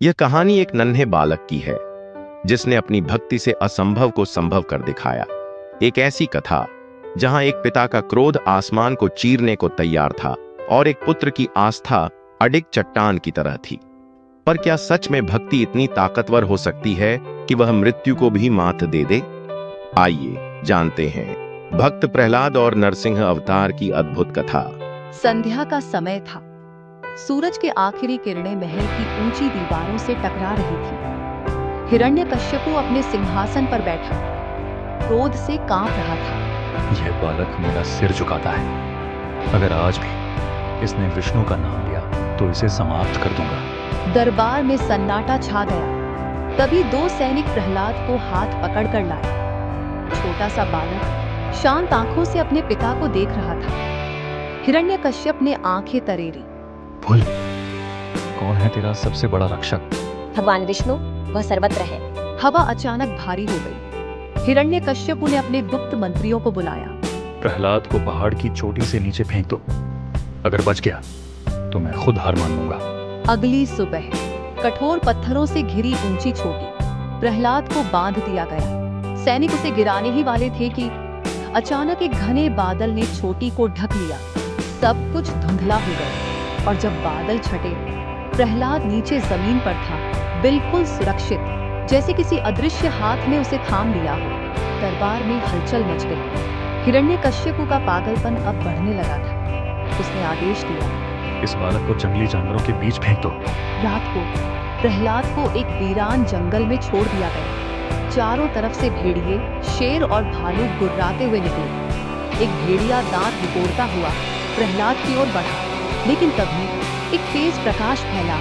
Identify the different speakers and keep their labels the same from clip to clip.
Speaker 1: यह कहानी एक नन्हे बालक की है जिसने अपनी भक्ति से असंभव को संभव कर दिखाया। एक ऐसी कथा जहां एक पिता का क्रोध आसमान को चीरने को तैयार था और एक पुत्र की आस्था अडिग चट्टान की तरह थी। पर क्या सच में भक्ति इतनी ताकतवर हो सकती है कि वह मृत्यु को भी मात दे दे? आइए जानते हैं भक्त प्रहलाद और नरसिंह अवतार की अद्भुत कथा।
Speaker 2: संध्या का समय था। सूरज की आखिरी किरणें महल की ऊंची दीवारों से टकरा रही थी। हिरण्यकश्यपु अपने सिंहासन पर बैठा क्रोध से कांप रहा था।
Speaker 3: यह बालक मेरा सिर झुकाता है। अगर आज भी इसने विष्णु का नाम लिया तो इसे समाप्त कर दूंगा।
Speaker 2: दरबार में सन्नाटा छा गया। तभी दो सैनिक प्रहलाद को हाथ पकड़कर लाए। छोटा सा बालक शांत आंखों से अपने पिता को देख रहा था। हिरण्यकश्यप ने आंखें तरेरी।
Speaker 3: बोल, कौन है तेरा सबसे बड़ा रक्षक?
Speaker 4: भगवान विष्णु, वह सर्वत्र है।
Speaker 2: हवा अचानक भारी हो गई। हिरण्यकश्यप ने अपने गुप्त मंत्रियों को बुलाया।
Speaker 3: प्रहलाद को पहाड़ की चोटी से नीचे फेंक दो। अगर बच गया तो मैं खुद हार मान लूंगा।
Speaker 2: अगली सुबह कठोर पत्थरों से घिरी ऊंची चोटी प्रहलाद को बांध दिया गया। सैनिक उसे गिराने ही वाले थे कि अचानक एक घने बादल ने चोटी को ढक लिया। सब कुछ धुंधला हो गया और जब बादल छटे प्रहलाद नीचे जमीन पर था, बिल्कुल सुरक्षित, जैसे किसी अदृश्य हाथ ने उसे थाम लिया हो। दरबार में हलचल मच गई। हिरण्यकश्यपु का पागलपन अब बढ़ने लगा था। उसने आदेश दिया,
Speaker 3: इस बालक को जंगली जानवरों के बीच फेंक दो।
Speaker 2: रात को प्रहलाद को एक वीरान जंगल में छोड़ दिया गया। चारों तरफ से भेड़िए, शेर और भालू गुर्राते हुए निकले। एक भेड़िया दांत निकोड़ता हुआ प्रहलाद की ओर बढ़ा, लेकिन तभी एक तेज प्रकाश फैला।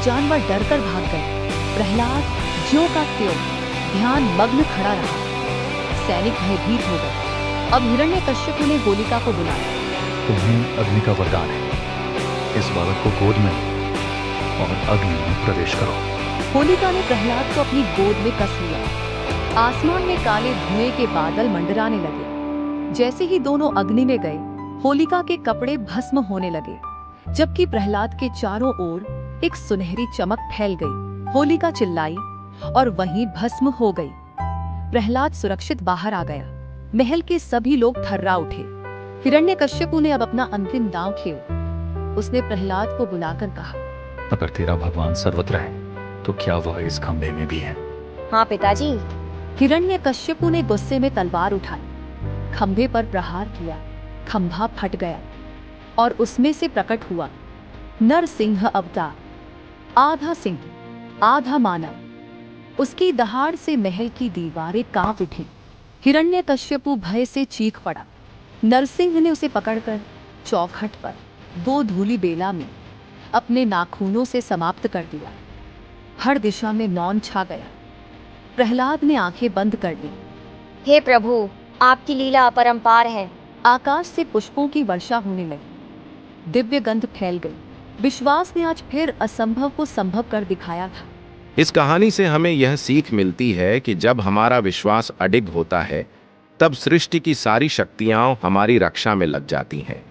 Speaker 2: जानवर डरकर भाग गए। प्रहलाद ज्यों का त्यों ध्यान मग्न खड़ा रहा। सैनिक भयभीत हो गए। अब हिरण्यकश्यप ने होलिका को बुलाया।
Speaker 3: तुम्हें अग्नि का वरदान है। इस बालक को गोद में और अग्नि में प्रवेश करो।
Speaker 2: होलिका ने प्रहलाद को अपनी गोद में कस लिया। आसमान में काले धुएं के बादल मंडराने लगे। जैसे ही दोनों अग्नि में गए, होलिका के कपड़े भस्म होने लगे, जबकि प्रहलाद के चारों ओर एक सुनहरी चमक फैल गई। होलिका चिल्लाई और वहीं भस्म हो गई। प्रहलाद सुरक्षित बाहर आ गया। महल के सभी लोग थर्रा उठे। हिरण्यकश्यपु ने अब अपना अंतिम दांव खेला। उसने प्रहलाद को बुलाकर कहा,
Speaker 3: अगर तेरा भगवान सर्वत्र है तो क्या वह इस खंभे में भी है?
Speaker 4: हाँ पिताजी।
Speaker 2: हिरण्यकश्यपु ने गुस्से में तलवार उठाई, खंभे पर प्रहार किया। खंभा फट गया और उसमें से प्रकट हुआ नरसिंह अवतार, आधा सिंह आधा मानव। उसकी दहाड़ से महल की दीवारें कांप उठी। हिरण्यकश्यपु भय से चीख पड़ा। नरसिंह ने उसे पकड़कर चौखट पर दो धूली बेला में अपने नाखूनों से समाप्त कर दिया। हर दिशा में मौन छा गया। प्रहलाद ने आंखें बंद कर ली।
Speaker 4: हे प्रभु, आपकी लीला अपरंपार है।
Speaker 2: आकाश से पुष्पों की वर्षा होने लगी। दिव्य गंध फैल गई। विश्वास ने आज फिर असंभव को संभव कर दिखाया था।
Speaker 1: इस कहानी से हमें यह सीख मिलती है कि जब हमारा विश्वास अडिग होता है, तब सृष्टि की सारी शक्तियां हमारी रक्षा में लग जाती हैं।